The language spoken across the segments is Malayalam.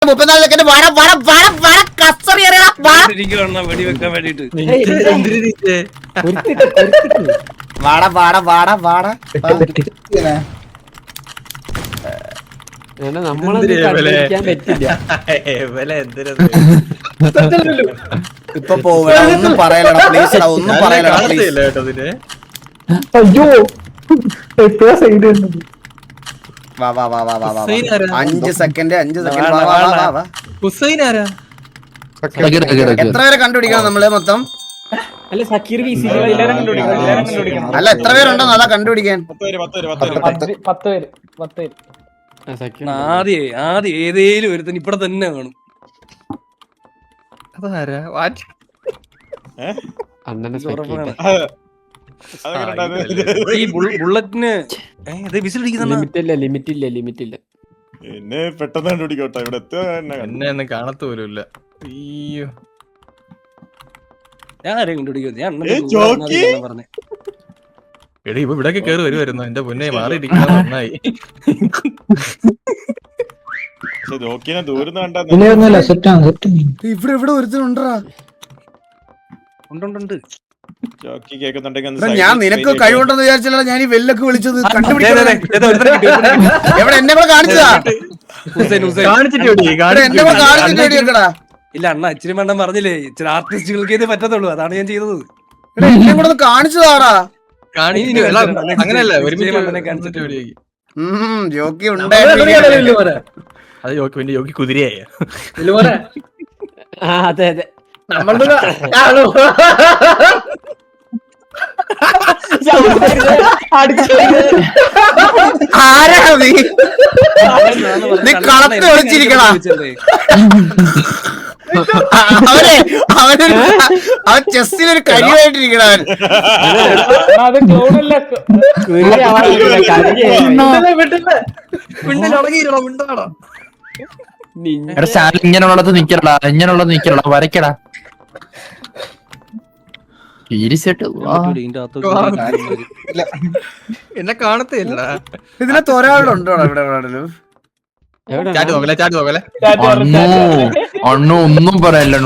34 സെക്കൻഡ് വെടിവെക്കാൻ വേണ്ടിട്ട് ഇപ്പൊ പോവ ഒന്നും പറയലടാ പ്ലീസ്, ഒന്നും പറയലടാ പ്ലീസ്. അയ്യോ വാ 5 സെക്കൻഡ് ഹുസൈൻ ആരാ? എത്ര പേരെ കണ്ടുപിടിക്കണം നമ്മള് മൊത്തം? അല്ല സക്കീർ എല്ലാരും കണ്ടുപിടിക്കണം. അല്ല എത്ര പേരുണ്ടോ അതാ കണ്ടുപിടിക്കാൻ? 10 പേര്. ആദ്യം ഏതേലും ഒരുത്തൻ ഇവിടെ തന്നെ കാണും. അതാരാ? അണ്ണനെ ഈ ബുള്ളറ്റിന് ലിമിറ്റ് ഇല്ല. എന്നെ പെട്ടെന്ന് കണ്ടുപിടിക്കോട്ടെ, ഇവിടെ എന്നെ ഒന്നും കാണത്ത പോലുമില്ല. അയ്യോ ഞാൻ ആരെയും കണ്ടുപിടിക്കും. ഞാൻ പറഞ്ഞു എടി ഇപ്പൊ ഇവിടൊക്കെ കേറി വരുമായിരുന്നു. എന്റെ പൊന്നെ മാറിയിരിക്കുന്ന നന്നായി. ജോക്കിനെ ദൂരം കണ്ടാ ഇവിടെ ഇവിടെ ഒരുത്തനുണ്ടാ. ഉണ്ട് ജോക്കി കേൾക്കുന്നുണ്ടെങ്കിൽ ഞാൻ നിനക്ക് കഴിവുണ്ടെന്ന് വിചാരിച്ചല്ല ഞാൻ ഈ വെല്ലൊക്കെ വിളിച്ചത്. കണ്ടുപിടിക്കണ എവിടെ എന്നെ കൂടെ കാണിച്ചതാ? എന്നെ കൂടെ കാണിച്ചിട്ട് ഇല്ല അണ്ണ ഇച്ചിരി വേണ്ട പറഞ്ഞില്ലേ, ഇച്ചിരി ആർട്ടിസ്റ്റുകൾക്ക് ഇത് പറ്റത്തുള്ളൂ, അതാണ് ഞാൻ ചെയ്തത്. എന്നെ കൂടെ കാണിച്ചതാടാ. അങ്ങനെയല്ല ജോക്കി ഉണ്ട്. അത് ജോക്കി കുതിരയായ അതെ ആരാ നീ കളത്ത് ഒളിച്ചിരിക്കണ? അവൻ ചെസ്സിനൊരു കരിവായിട്ടിരിക്കണവൻ. ഇങ്ങനെയുള്ളത് നിക്കലടാ വരയ്ക്കടാ. എന്നെ കാണത്തില്ലടാ. ഇതിനകത്ത് ഒരാളുണ്ടോ ഇവിടെ? അണ്ണു ഒന്നും പറയല്ലോ.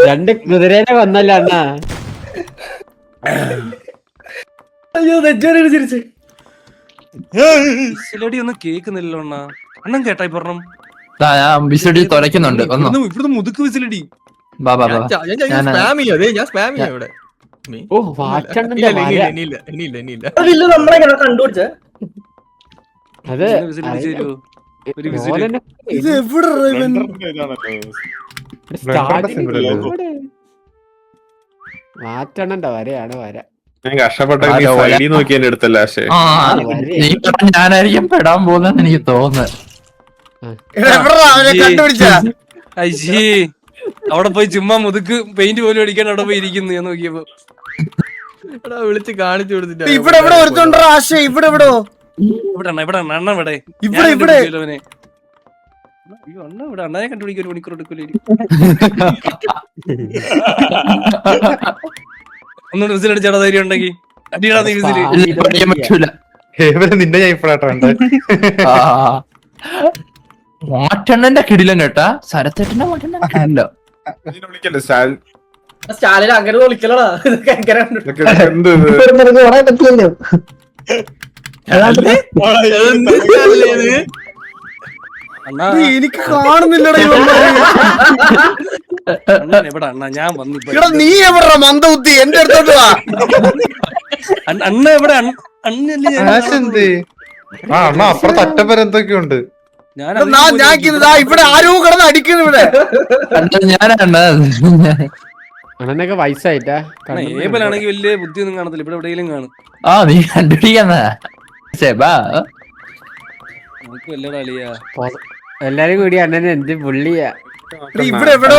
രണ്ട് കുതിരേനെ വന്നല്ല അണ്ണാ. അയ്യോ ഒന്നും കേക്കുന്നില്ലല്ലോ അണ്ണ. അണ്ണൻ കേട്ടായി പറഞ്ഞു വിസിലടി തുറയ്ക്കുന്നുണ്ട്. ഇവിടുന്ന് മുതുക്ക് വിസിലടി. ഇത് എവിടെ മാറ്റണണ്ട വരയാണ് വര. ഞാൻ കഷ്ടപ്പെട്ട നോക്കി എന്റെ അടുത്തല്ല. ഞാനായിരിക്കും പെടാൻ പോകുന്നെന്ന് എനിക്ക് തോന്നുന്നത്. അവിടെ പോയി ചുമ്മാ മുതുക്ക് പെയിന്റ് പോലും അടിക്കാൻ അവിടെ പോയി ഇരിക്കുന്നു. ഞാൻ നോക്കിയപ്പോ വിളിച്ച് കാണിച്ചു കൊടുത്തിട്ട് ഇവിടെ ഇവിടെ ഒരുത്തുണ്ടോ ആശ? ഇവിടെ ഇവിടെ ഇവിടെ അണ്ണ ഇവിടെ ഇവിടെ ഇവിടെ അണ്ണ ഇവിടെ അണ്ണനെ കണ്ടുപിടിക്കാൻ 1 മണിക്കൂർ എടുക്കൂലേ? ഒന്നുകൂടെ വിസിലടിച്ചാടാ ധൈര്യം ഉണ്ടെങ്കിൽ അടിയടാ നീ വിസില്. നിന്റെ ഞാൻ ഇപ്പഴാട്ടോ മാറ്റണ്ണന്റെ കിടിലം കേട്ടാ. സരത്തേട്ടന്റെ മാറ്റണ്ണ വിളിക്കല്ലേ സ്റ്റാലിന് അങ്ങനെ വിളിക്കലടാ. എന്ത് എനിക്ക് കാണുന്നില്ലടാ. എവിടെ അണ്ണ? ഞാൻ വന്നു. നീ എവിടെ മന്ദബുദ്ധി? എന്റെ അടുത്തോട്ട് വാ. അണ്ണ എവിടെ? അണ്ണല്ലേ അണ്ണ അപ്പുറത്ത് അറ്റപ്പര എന്തൊക്കെയുണ്ട്. ഞാൻ ഇവിടെ ആരോ കിടന്ന് അടിക്കുന്നു. ഇവിടെ അണ്ണനൊക്കെ വയസ്സായിട്ടാ. ഏബലാണെങ്കിൽ വലിയ ബുദ്ധിയൊന്നും കാണത്തില്ല. ഇവിടെ എവിടെയെങ്കിലും കാണും. നീ കണ്ടുപിടിക്കുന്ന എല്ലാരും കൂടി അണ്ണന് എന്ത് പുള്ളിയാ. ഇവിടെ എവിടെ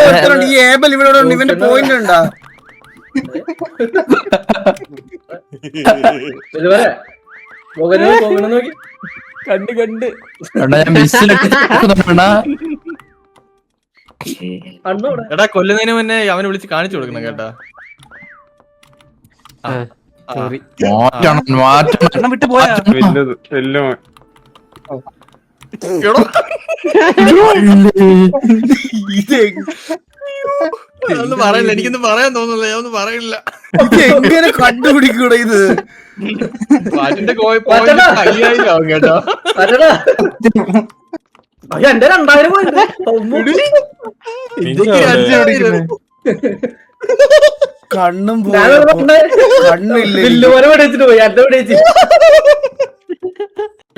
ഈ ഏബൽ ഇവിടെ ഇവന്റെ പോയിന്റ് ഉണ്ടാ. കണ്ട് ഞാൻ എടാ കൊല്ലുന്നതിന് മുന്നേ അവനെ വിളിച്ച് കാണിച്ചു കൊടുക്കണം കേട്ടാ. സോറി. മാറ്റണം അണ്ണൻ വിട്ട് പോയാ വലുത് വല്ല എടോ, ഒന്നും പറയില്ല, എനിക്കൊന്നും പറയാൻ തോന്നുന്നില്ല, ഞാൻ ഒന്നും പറയില്ല. ഇത് എങ്ങനെ കണ്ടുപിടിക്കൂടെ ഇത്? പാറ്റിന്റെ കയ്യായില്ലാവും കേട്ടോ. എന്റെ 2000 പോയത്. കണ്ണും കണ്ണില്ല. പോയി എന്റെ വിളിച്ചു.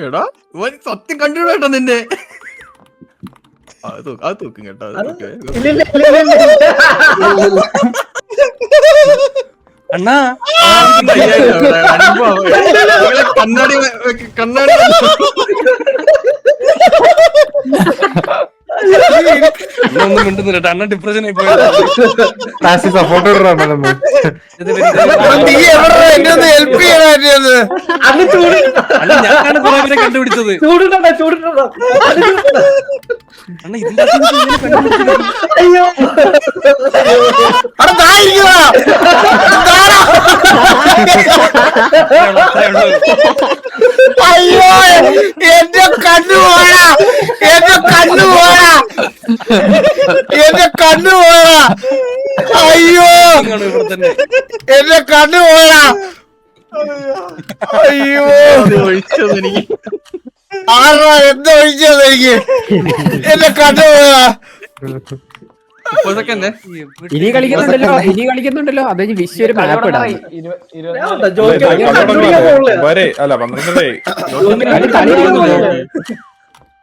എടാ ഇവൻ സത്യം കണ്ടുപിടിട്ടോ നിന്നെ. അത് തൂക്കും കേട്ടോ, അത് തൂക്കേ. അണ്ണാ കണ്ണാടി കണ്ണാടി ഒന്നും മിണ്ടുന്നില്ല. അണ്ണൻ ഡിപ്രഷൻ ആയി പോയത്. സപ്പോർട്ട് നീ എവിടെ എന്നെ ഒന്ന് ഹെൽപ്പ് ചെയ്യാനായിരുന്നു? ഞാനാണ് കുറെ പേരെ കണ്ടുപിടിച്ചത്. അണ്ണ ഇതിന്റെ അവിടെ തായിരിക്കുവാ. അയ്യോ എന്റെ കണ്ണു പോയാ, എന്റെ കണ്ണു പോയാ, എന്റെ കണ്ണു പോയാ. അയ്യോ ഇവിടെ തന്നെ. എന്റെ കണ്ണു പോയാ. അയ്യോ ഒഴിച്ചത് എനിക്ക്. ആരാ എന്താ ഒഴിച്ചത് എനിക്ക്? എന്റെ കണ്ണു പോയാ. സെക്കൻഡ് ഇനി കളിക്കുന്നുണ്ടല്ലോ അത് വിഷ് ഒരു മാപ്പ് ഇടാം. അല്ല 12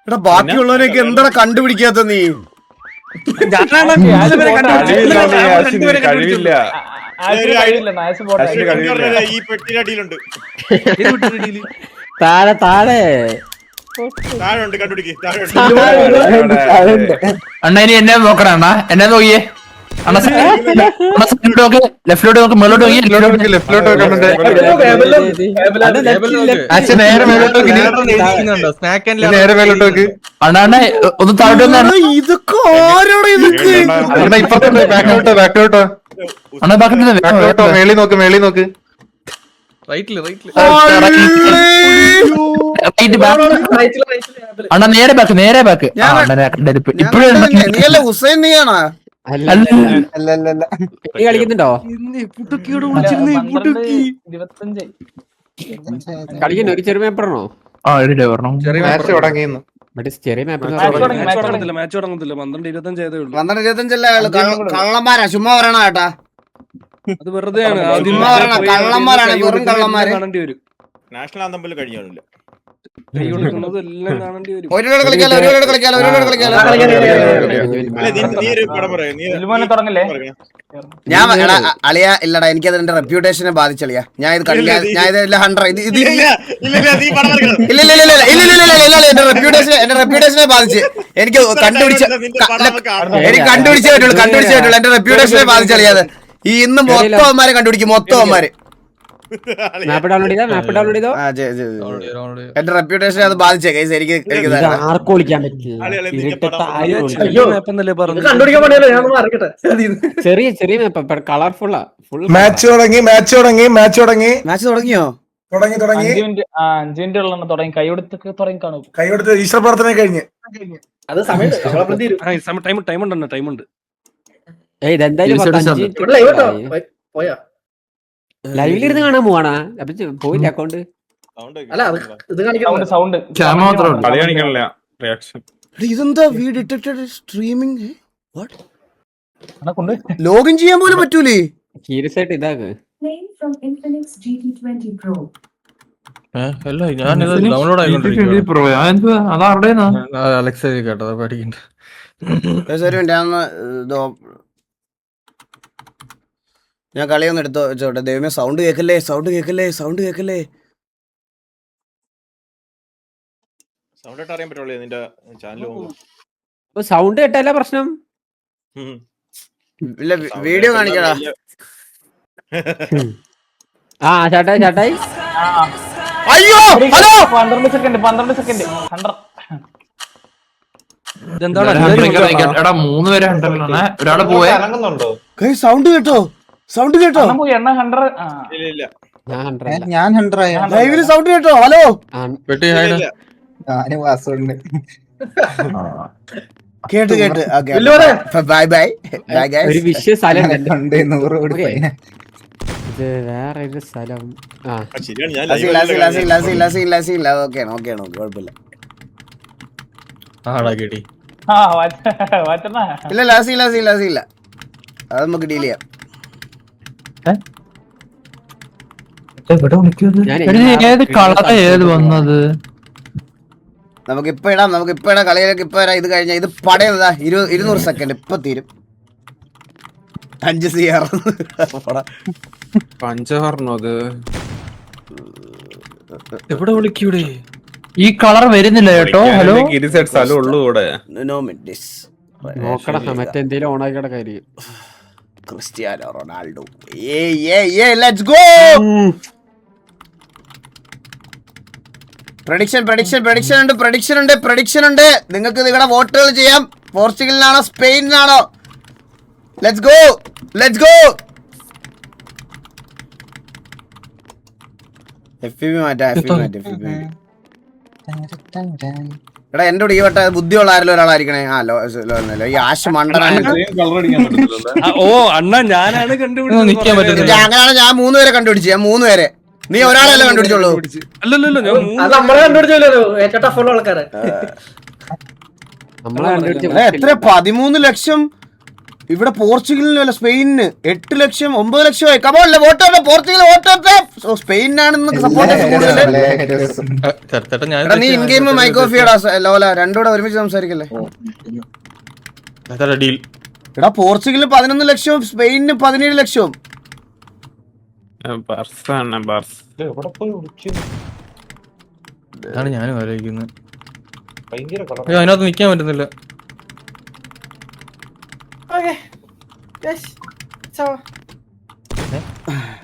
എടാ ബാക്കിയുള്ളവരൊക്കെ എന്താ കണ്ടുപിടിക്കാത്ത നീ? ഞാനാണ് കൂടുതൽ പേരെ കണ്ടുപിടിച്ചത്. കഴിവില്ല. ഈ പെട്ടിയുടെ അടിയിലുണ്ട്. താഴെ താഴെ ഉണ്ട്, കണ്ടുപിടിക്ക്. താഴെ ഉണ്ട്. അണ്ണ ഇനി എന്നെ നോക്കണം അണ്ണ, എന്നെ നോക്കിയേ അണ്ണ. സൈഡിലോട്ട് നോക്ക്, ലെഫ്റ്റിലോട്ട് നോക്ക്, മേലോട്ട് നോക്കി, ലെഫ്റ്റിലോട്ട് വെക്കുന്നുണ്ട്. നേരെ മേലോട്ട് നോക്കി, സ്നാക്ക് ആൻഡ് നേരെ മേലോട്ട് നോക്ക്. അണ്ണ അണ്ണ ഒന്ന് താഴോട്ട് വന്ന് ഇതൊക്കെ ആരോടെ ഇതൊക്കെ? അണ്ണാ ഇപ്പുറത്തുണ്ട്, ബാക്കിലോട്ടോ അണ്ണ ബാക്കിലോട്ടോ. മേളി നോക്ക്. റൈറ്റില് അണ്ണ നേരെ ബാക്ക്. ഇപ്പോഴും നീയല്ലേ ഹുസൈൻ? നീയാണോ? കളിക്കുന്നുണ്ടോ? പുട്ടുക്കിയോട് വിളിച്ചിരുന്നു. പുട്ടുക്കി കളിക്കുന്നു. ഒരു ചെറിയ പേപ്പറാണോ? മാച്ച് തുടങ്ങിയെന്ന്. ചെറിയ മാപ്പ് മാച്ച് തുടങ്ങത്തില്ല. 12-25 ആയതേ ഉള്ളൂ. 12-25 കള്ളന്മാരാ, ചുമ്മാ പറയണ കേട്ടാ. അത് വെറുതെയാണ്. ആദ്യം ചുമ്മാ പറയണ കള്ളന്മാരാണ്, വെറും കള്ളന്മാര്. കാണേണ്ടി വരും. നാഷണൽ ആന്തം പോലും കഴിഞ്ഞാണില്ല. കൈ കൊടുക്കുന്നത് എല്ലാം കാണേണ്ടി വരും. ഒരുപാട് കളിക്കാലോ. അല്ല, നീ ഒരു പടം പറയാ. നീ തുടങ്ങല്ലേ? ഞാൻ അളിയാ ഇല്ലടാ, എനിക്കത് എന്റെ റെപ്യൂട്ടേഷനെ ബാധിച്ചളിയാ. ഞാൻ ഇത് കളിക്കാ, ഞാൻ ഇത് 100 ഇത് ഇല്ല, നീ പടം പറയണം. ഇല്ല എന്റെ റെപ്യൂട്ടേഷനെ ബാധിച്ച്. എനിക്ക് കണ്ടുപിടിച്ചേ പറ്റുള്ളൂ. എന്റെ റെപ്യൂട്ടേഷനെ ബാധിച്ചളിയാത്. ഈ ഇന്ന് മൊത്തം അവന്മാരെ കണ്ടുപിടിക്കും, മൊത്തം അവന്മാര്. മാപ്പ് ഡൗൺലോഡ് ചെയ്തോ. എന്റെ റെപ്യൂട്ടേഷനെ അത് ബാധിച്ചേ കൈസ്. എനിക്ക് ആർക്കും വിളിക്കാൻ പറ്റില്ല. മാപ്പെന്നല്ലേ പറഞ്ഞു. ചെറിയ മാപ്പ്, കളർഫുള്ളാ. ഫുൾ മാച്ച് തുടങ്ങി. മാച്ച് തുടങ്ങിയോ? തുടങ്ങി 5 മിനിറ്റ് ഉള്ള തുടങ്ങി. തുടങ്ങി കാണും. കൈയെടുത്ത് ഈശ്വര പ്രാർത്ഥന കഴിഞ്ഞ്. അത് സമയം ടൈം ഉണ്ട്. ടൈം ഉണ്ട്. ലൈവിലിരുന്ന് കാണാൻ പോവാണാ? അപ്പൊ പോയില്ല അക്കൗണ്ട്. സൗണ്ട് കളി കാണിക്കണില്ല. റിയാക്ഷൻ ഇതെന്താ വീഡിയോ ഡിറ്റക്റ്റഡ് സ്ട്രീമിംഗ്? ലോഗിൻ ചെയ്യാൻ പോലും പറ്റൂലേ? സീരിയസ് ആയിട്ട് ഇതാക്ക്. അല്ല ഞാനിത് ഡൗൺലോഡ് ആയിക്കൊണ്ടിരിക്കുകയാണ്. അതാരുടേന്നാ? അലക്സ കേട്ടോ, പഠിക്കണ്ട. ഞാൻ കളിയൊന്നും എടുത്തോ വെച്ചോട്ടെ. ദൈവമേ, സൗണ്ട് കേക്കല്ലേ. സൗണ്ട് ഇട്ട് അറിയാൻ പറ്റുള്ളൂ നിന്റെ ചാനൽ. സൗണ്ട് കേട്ടല്ല പ്രശ്നം. ഇല്ല, വീഡിയോ കാണിക്കടാ. ചാട്ടായി. അയ്യോ ഹലോ, 12 സെക്കൻഡ് 100. ഇതെന്താണ് എടാ 3 പേരെ ഹണ്ടറിലാണ്. ഒരാള് പോയെ. സൗണ്ട് കേട്ടോ, സൗണ്ട് കേട്ടോ, നമുക്ക് എണ്ണ 100 ഇല്ല ഞാൻ 100 അല്ല. ഞാൻ 100 ലൈവില് സൗണ്ട് കേട്ടോ. ഹലോ വെട്ടി ഹായ് ഞാന് വാസുണ്ട്. കേട്ട് ബൈ ബൈ ബൈ ഗൈസ്. ഒരു വിഷയ സ്ഥലം ഉണ്ട്. 100 കൊടുത്തു. ഇത് വേറെ ഒരു സ്ഥലം. ആ ശരിയാണ് ഞാൻ ഓക്കെയാണ് കുഴപ്പമില്ല. ആടാ കേട്ടി. വാച്ചണ്ണ ഇല്ല ലാസില്ല അത് നമുക്ക് ഡീൽ ചെയ്യാം. ഞാൻ ഏത് കളറാ ഏത് വന്നത്? നമുക്കിപ്പോ ഇടാം കളിയിലേക്ക് ഇപ്പൊ വരാം. ഇത് കഴിഞ്ഞ ഇത് പടയുന്നതാ 200 സെക്കൻഡ് ഇപ്പൊ തീരും. 5 CR പഞ്ചവർണ്ണോ അത്? എവിടെ വിളിക്കൂടെ? ഈ കളർ വരുന്നില്ല കേട്ടോ. ഹലോ സ്ഥലം ഉള്ളൂ ഇവിടെ. നോക്കടാ മറ്റെന്തേലും ഓണാക്കിയുടെ കാര്യം. Cristiano Ronaldo let's go. Prediction ഉണ്ട്. നിങ്ങൾക്ക് നിങ്ങളുടെ വോട്ടുകൾ ചെയ്യാം. പോർച്ചുഗലിനാണോ സ്പെയിനിനാണോ? Let's go. FPB മാറ്റാ. എടാ എന്റെ കൂടെ ഈ വട്ട ബുദ്ധിയുള്ള ആരെങ്കിലും ഒരാളായിരിക്കണേ. ഈ ആശ മണ്ടനാണ്. ഓ അണ്ണ ഞാനാണ് കണ്ടുപിടിച്ചത്. നിക്കാൻ പറ്റുന്നില്ല. അങ്ങനെയാണ് ഞാൻ 3 പേരെ കണ്ടുപിടിച്ചു. 3 പേരെ. നീ ഒരാളല്ലേ കണ്ടുപിടിച്ചോളൂ. അല്ലല്ലോ ഞാൻ നമ്മളെ കണ്ടുപിടിച്ച എത്ര 13 ലക്ഷം ഇവിടെ പോർച്ചുഗലിന് അല്ല സ്പെയിനിന് 8 ലക്ഷം 9 ലക്ഷമായി. കമോല്ലേ വോട്ടോട്ടെ പോർച്ചുഗൽ വോട്ടോട്ടെ. സപെയിനാണ് സപ്പോർട്ട് ചേട്ടാ ഞാൻ നീ ഇൻ ഗെയിം മൈക്കോഫിയടാ ലോല രണ്ടുകൂടെ ഒരുമിച്ച് സംസാരിക്കല്ലേ. ഡീൽ. എടാ പോർച്ചുഗലിന് 11 ലക്ഷവും സ്പെയിനിന് 17 ലക്ഷവും. അതാണ് ഞാനും ആലോചിക്കുന്നത്. അതിനകത്ത് നിക്കാൻ പറ്റുന്നില്ല.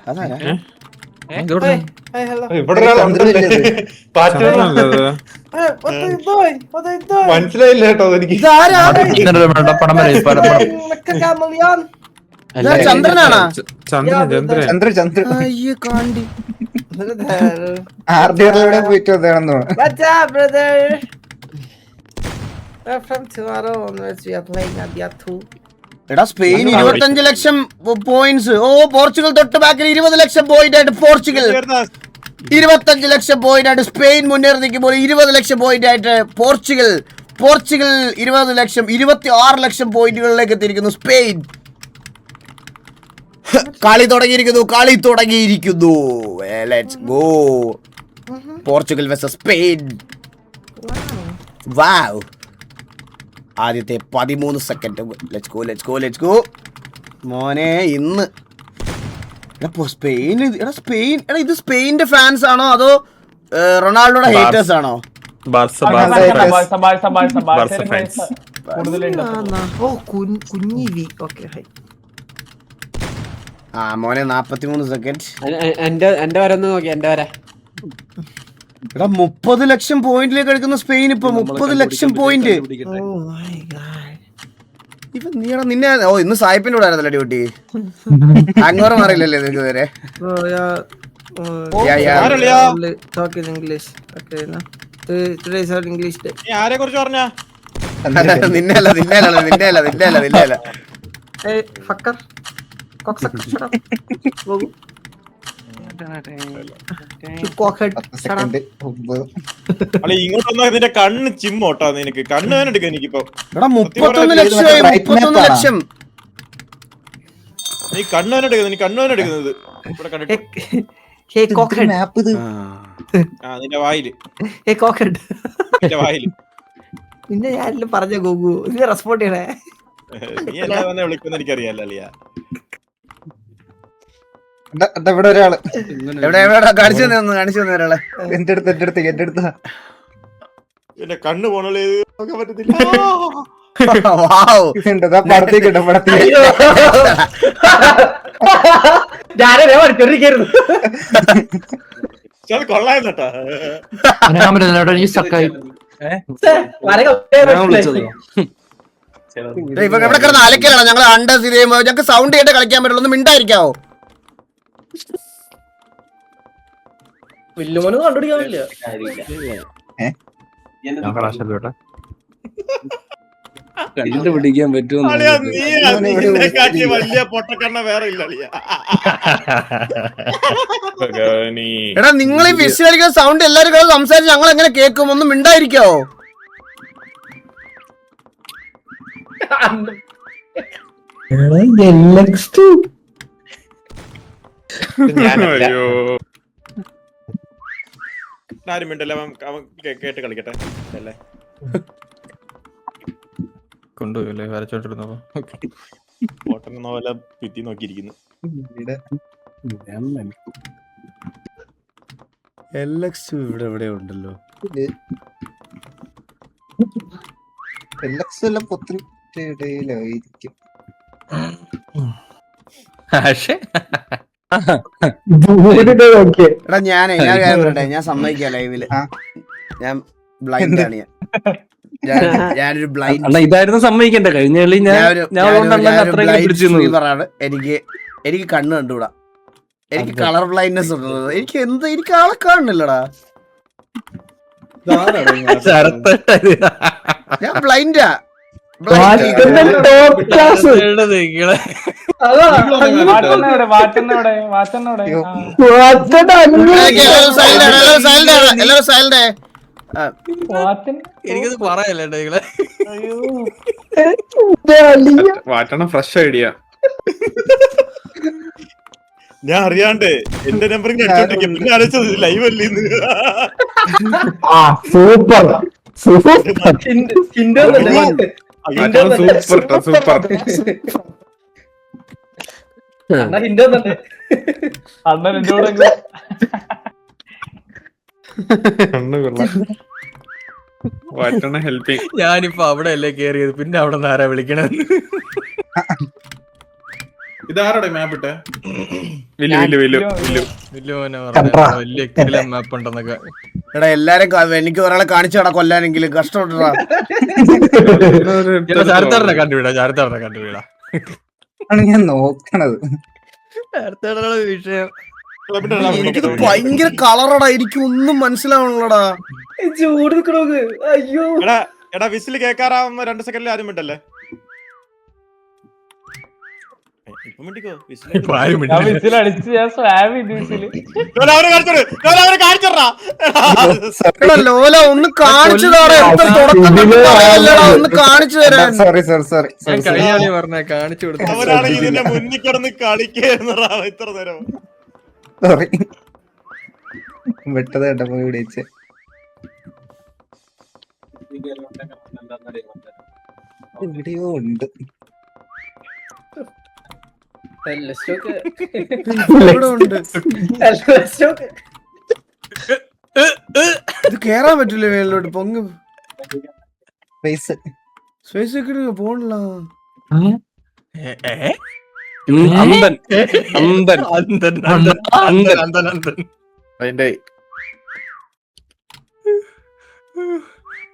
അതാരാ? മനസ്സിലായില്ല കേട്ടോ എനിക്ക്. പടം വരെ ഇതാ ചന്ദ്രനാണാ? ചന്ദ്രൻ അയ്യോ കാണ്ടി. ആർഡിയറിലൂടെ പോയിട്ട് വന്നതാണെന്ന് തോന്നുന്നു. എടാ സ്പെയിൻ 25 ലക്ഷം പോയിന്റ്സ്. ഓ പോർച്ചുഗൽ തൊട്ട് ബാക്കിൽ 20 ലക്ഷം പോയിന്റ് ആയിട്ട് പോർച്ചുഗൽ 25 ലക്ഷം പോയിന്റ് ആയിട്ട് സ്പെയിൻ മുന്നേറി നിൽക്കുമ്പോൾ 20 ലക്ഷം പോയിന്റ് ആയിട്ട് പോർച്ചുഗൽ 20 ലക്ഷം 26 ലക്ഷം പോയിന്റുകളിലേക്ക് എത്തിയിരിക്കുന്നു സ്പെയിൻ. കളി തുടങ്ങിയിരിക്കുന്നു. Let's go. Portugal versus Spain. Wow. ആദ്യത്തെ 13 സെക്കൻഡ്. ലെറ്റ്സ് ഗോ മോനെ. ഇന്ന് സ്പെയിൻ ഇത് സ്പെയിനിന്റെ ഫാൻസ് ആണോ അതോ റൊണാൾഡോയുടെ ഹേറ്റേഴ്സ് ആണോ? ആ മോനെ 43 സെക്കൻഡ്. എന്റെ വര ഒന്ന് നോക്കി. എന്റെ വര എടാ 30 ലക്ഷം പോയിന്റിലേക്ക് എടുക്കുന്ന സ്പെയിൻ ഇപ്പൊ 30 ലക്ഷം പോയിന്റ്. ഇപ്പൊ നീടാ നിന്നെ ഇന്ന് സായിപ്പിന്റെ കൂടെ ആയിരുന്നല്ലേ ഡ്യൂട്ടി? അങ്ങോട്ട് മാറിയില്ലല്ലേ നിനക്ക് ഇതുവരെ? ആരെ കുറിച്ച് പറഞ്ഞ നിന്നെയല്ല ഇങ്ങോട്ട് വന്നാൽ നിന്റെ കണ്ണ് ചിമ്മോട്ടാ. നിനക്ക് കണ്ണ് വേന എടുക്കാം. എനിക്കിപ്പോ 31 ലക്ഷം. നീ കണ്ണ് വേന എടുക്കുന്നത്. നീ കണ്ണ് വേന എടുക്കുന്നത് ഇവിടെ കണ്ടിട്ട് നിന്റെ വായില് പിന്നെ ഞാനെല്ലാം പറഞ്ഞ ഗോഗു റെസ്പോണ്ട് ചെയ്യണേ. നീ എല്ലാ തന്നെ വിളിക്കുന്ന എനിക്കറിയാലോ അളിയാ. ഇവിടെ ഒരാള് എവിടെ കാണിച്ചു തന്നെ ഒരാളെ. എന്റെ അടുത്ത് എന്റെ കണ്ണ് പോണല്ലേ നോക്കാൻ പറ്റത്തില്ല. പടത്തേക്ക് കൊള്ളായിരുന്നട്ടാ. എനിക്ക് സ്റ്റക്കായി. ഞാൻ വിളിച്ചത് ഇവ എവിടെ കിടന്ന് അലക്കലാണ് ഞങ്ങൾ അണ്ടർ ചെയ്യുമ്പോ ഞങ്ങൾക്ക് സൗണ്ട് കേട്ട് കളിക്കാൻ പറ്റുള്ളൂ. ഒന്ന് മിണ്ടായിരിക്കാവോ? വില്ലുമോന് കണ്ടുപിടിക്കാനില്ല. കണ്ടുപിടിക്കാൻ പറ്റുമോ? അളിയാ, നീ വലിയ പൊട്ടക്കണ്ണ വേറെ ഇല്ല അളിയാ. എടാ നിങ്ങൾ ഈ ഫിഷ് കളിക്കുന്ന സൗണ്ട് എല്ലാരും കൂടെ സംസാരിച്ച് ഞങ്ങൾ എങ്ങനെ കേൾക്കും? ഒന്ന് മിണ്ടായിരിക്കാവോ? അയ്യോ ആരും മിണ്ടല്ലേ, അവൻ കേട്ട് കളിക്കട്ടെ അല്ലേ. കൊണ്ടുപോയല്ലേ വരച്ചോണ്ടിരുന്നപ്പോ. പൊട്ടനെന്ന പോലെ ഭിത്തി നോക്കിയിരിക്കുന്നു. ഇവിടെ എവിടെ ഉണ്ടല്ലോ. എല്ലാം പൊത്തിടയിലായിരിക്കും. എടാ ഞാൻ പറയട്ടെ, ഞാൻ സമ്മതിക്കാം ലൈവില്. ഞാൻ ബ്ലൈൻഡ് ആണ്. ഞാനൊരു ബ്ലൈൻഡ്. അണ്ണാ ഇതായിരുന്നു സമ്മതിക്കണ്ടേ? കഴിഞ്ഞ കളി പറയാണ്. എനിക്ക് കണ്ണ് കണ്ടുകൂടാ. എനിക്ക് കളർ ബ്ലൈൻഡ്നെസ് ഉണ്ട്. എനിക്ക് ആളെ കാണുന്നില്ലടാ. ഞാൻ ബ്ലൈൻഡാ. എല്ലാരും സൈലന്റ്. എനിക്കത് പറയല്ലേ നിങ്ങളെ. വാറ്റണം ഫ്രഷ് ഐഡിയ. ഞാൻ അറിയാണ്ട് എന്റെ നമ്പറിൽ അടിച്ചോണ്ടിരിക്കും. പിന്നെ ആലോചിച്ചത് ലൈവ് അല്ലേ ഇന്ന്. സൂപ്പർ സൂപ്പർ അണ്ണൻ എന്നോട് വാറ്റണ ഹെൽപ്പിങ്. ഞാനിപ്പോ അവിടെ അല്ലേ കേറിയത്, പിന്നെ അവിടെ നിന്ന് ആരാ വിളിക്കണത്? ഇതാരുടെ മാപ്പ് ഇട്ടേ? വലിയ കിടിലൻ മാപ്പ് ഉണ്ടെന്നൊക്കെ. എടാ എല്ലാരും എനിക്ക് ഒരാളെ കാണിച്ചാടാ കൊല്ലാനെങ്കിലും കഷ്ടപ്പെട്ടാ. ചാരത്താടനെ കണ്ടുപിടാ ആണ് ഞാൻ നോക്കണത്. വിഷയം. എനിക്കിത് ഭയങ്കര കളറടാ. എനിക്ക് ഒന്നും മനസ്സിലാവണല്ലോടാ. ചൂട് നിക്കണോക്ക്. അയ്യോ എടാ വിസിൽ കേക്കാറാവുമ്പോ 2 സെക്കൻഡിൽ ആദ്യം മിണ്ടല്ലേ. ഇപ്പൊ മിണ്ടിക്കോ. ഞാൻ വിസിലടിച്ച് ഞാൻ സ്വാബ് ചെയ്തു വിസില്. എടാ ലോല ഒന്ന് കാണിച്ചു തരാ. ഒന്ന് കാണിച്ചു തരാൻ. സോറി കഴിഞ്ഞ കളി പറഞ്ഞ കാണിച്ചു കൊടുത്തു. അവരാണെങ്കിൽ ഇതിന്റെ മുന്നിൽ കിടന്ന് കളിക്കായിരുന്നടാ ഇത്ര നേരം. സോറി വിട്ടത് കേട്ടോ. പോയി വിളിച്ച് എവിടെയോ ഉണ്ട്. ഇവിടെ ഉണ്ട്. ഇത് കേറാൻ പറ്റൂലേ മേലോട്ട്? പൊങ്ങ് സ്പേസ് സ്പേസ് ഒക്കെ പോണില്ല. അതിന്റെ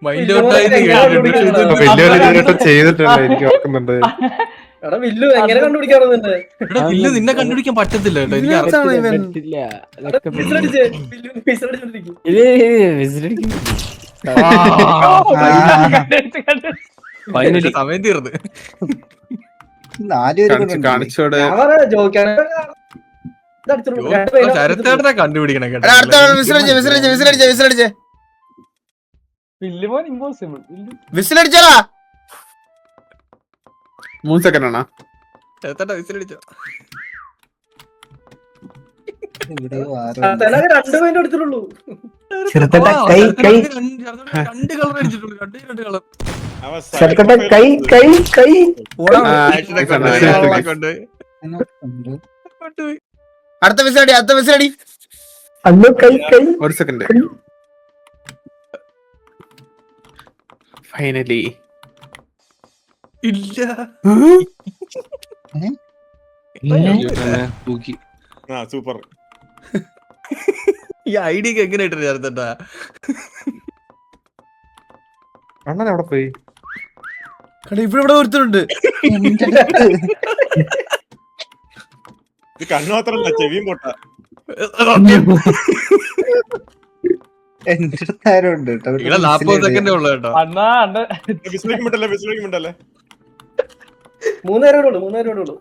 മൈൻഡ് ചെയ്തിട്ടുണ്ട്. എനിക്ക് ഓർക്കുന്നുണ്ട്. വില്ലു എങ്ങനെ കണ്ടുപിടിക്കാറുണ്ട്? വില്ലു നിന്നെ കണ്ടുപിടിക്കാൻ പറ്റത്തില്ല കേട്ടോ. എനിക്ക് ഇതാണ് ഇവൻ. ഫൈനലി സമയം തീർന്ന്. 4 പേര് കാണിച്ചോടെ ചരത്തേടനെ കണ്ടുപിടിക്കണം കേട്ടോ. അടുത്ത വിസിലടിച്ചേ. വില്ലുമോൻ ഇമ്പോസിബിൾ. വിസിലടിച്ചാ 3 സെക്കൻഡ് ആണോ? ചരത്തേട്ട വിസിലടിച്ചോ. എവിടെയോ ആരോ 2 പോയിന്റ് എടുത്തിട്ടുള്ളൂ. രണ്ട് കളർ അടിച്ചിട്ടുള്ളൂ. രണ്ട് കളർ കൊണ്ടുപോയി. അടുത്ത വിസിലടി. 1 സെക്കൻഡ്. ഫൈനലി ഇല്ല. സൂപ്പർ. ഈ ഐഡിയൊക്കെ എങ്ങനെ ഇട്ടു ചേർത്തട്ടാ? അണ്ണൻ അവിടെ പോയി കണ്ട ഇവിടെ ഒരുത്തരുണ്ട്. ഇത് കണ്ണു മാത്രല്ല ചെവിയും പൊട്ട. എന്റെ അടുത്ത് ആരും ഉണ്ട് കേട്ടോ. ഇവിടെ 40 സെക്കൻഡേ ഉള്ളു കേട്ടോ. അണ്ണാ അണ്ണ വിശ്രമിക്കുമ്പോണ്ടല്ലേ. 3 പേരോടെ ഉള്ളൂ.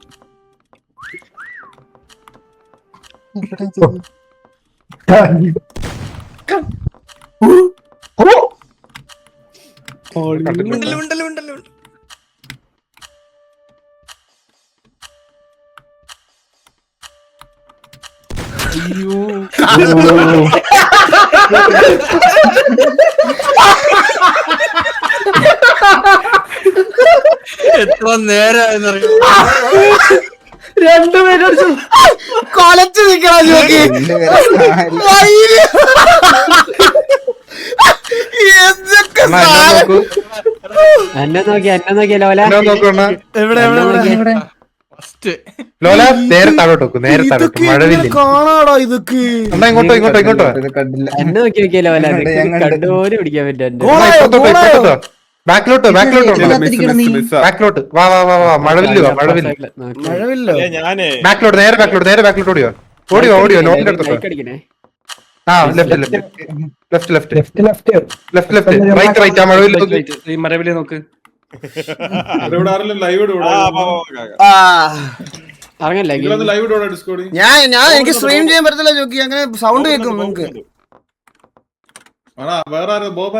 എത്ര നേരമായെന്നറിയോ? രണ്ടുപേരോട് കൊലച്ചു നിക്കണം നോക്കി. എന്തൊക്കെ സാധനം. എന്നെ നോക്കിയല്ലോ ഓല. നോക്കണ എവിടെ ഫസ്റ്റ് ലോല നേരെ താഴോട്ട് വെക്കും, നേരെ താഴോട്ട്. മഴവില്ല കാണാടോ ഇതൊക്കെ. അണ്ണാ ഇങ്ങോട്ടോ ഇത് കണ്ടില്ല. എന്നെ നോക്കിയല്ലോ ഓല. ഞാൻ കണ്ടില്ല. കണ്ടുപോലും പിടിക്കാൻ പറ്റും. ബാക്കിലോട്ട് ഇതിനകത്തിരിക്കണം നീ. ബാക്കിലോട്ട് വാ വാ വാ വാ. മഴവില്ല മഴവില്ല മഴവില്ലോ. ഞാനേ ബാക്കിലോട്ട് നേരെ ബാക്കിലോട്ട് ഓടിയോ ഓടിയോ ലോലിന്റെ അടുത്തോട്ടോ. അടിക്കണേ. ആ ലെഫ്റ്റ് റൈറ്റ് ആ മഴവില്ല നോക്കി. ഈ മരവിലെ നോക്ക്. ഇറങ്ങല്ലേ ഞാൻ എനിക്ക് സ്ട്രീം ചെയ്യാൻ പറ്റത്തില്ല ചോക്കി. അങ്ങനെ സൗണ്ട് കേൾക്കും നിങ്ങക്ക്. വേറെ ബോബ